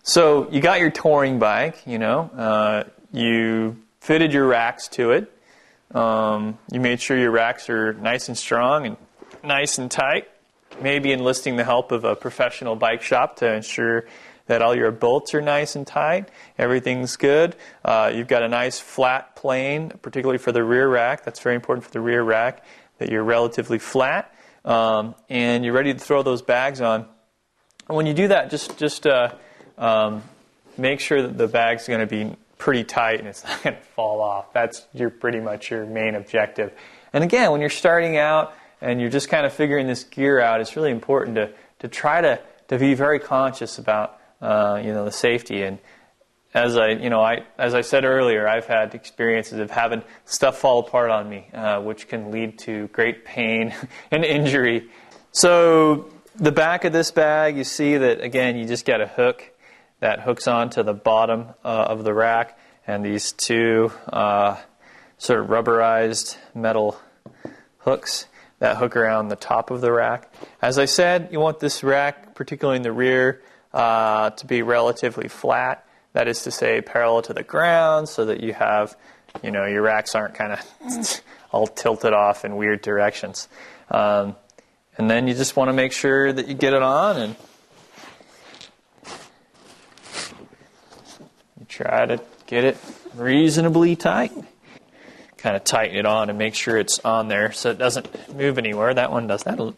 So you got your touring bike, you fitted your racks to it. You made sure your racks are nice and strong and nice and tight. Maybe enlisting the help of a professional bike shop to ensure that all your bolts are nice and tight. Everything's good. You've got a nice flat plane, particularly for the rear rack. That's very important for the rear rack, that you're relatively flat. And you're ready to throw those bags on. And when you do that, just make sure that the bag's going to be pretty tight and it's not going to fall off. That's pretty much your main objective. And again, when you're starting out and you're just kind of figuring this gear out, it's really important to try to be very conscious about the safety. And as I said earlier, I've had experiences of having stuff fall apart on me, which can lead to great pain and injury. So the back of this bag, you see that, again, you just got a hook that hooks onto the bottom of the rack, and these two sort of rubberized metal hooks that hook around the top of the rack. As I said, you want this rack, particularly in the rear, to be relatively flat. That is to say, parallel to the ground, so that you have, your racks aren't kind of all tilted off in weird directions. And then you just want to make sure that you get it on and you try to get it reasonably tight. Kind of tighten it on and make sure it's on there so it doesn't move anywhere. That one doesn't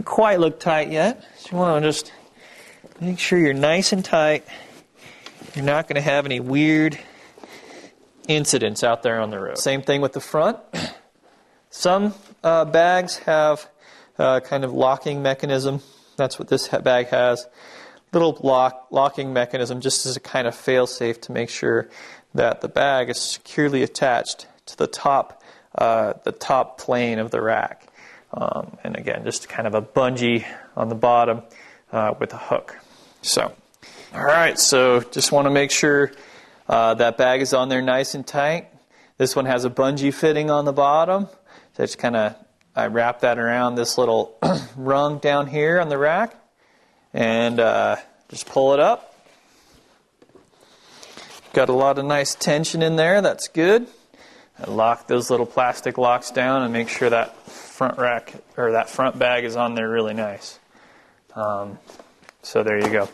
quite look tight yet. So you want to just make sure you're nice and tight. You're not going to have any weird incidents out there on the road. Same thing with the front. Some bags have kind of locking mechanism. That's what this bag has. Little locking mechanism just as a kind of fail-safe to make sure that the bag is securely attached to the top plane of the rack. And again, just kind of a bungee on the bottom with a hook. So, all right, so just want to make sure that bag is on there nice and tight. This one has a bungee fitting on the bottom. So just I wrap that around this little rung down here on the rack and just pull it up. Got a lot of nice tension in there. That's good. I lock those little plastic locks down and make sure that front rack or that front bag is on there really nice. So there you go.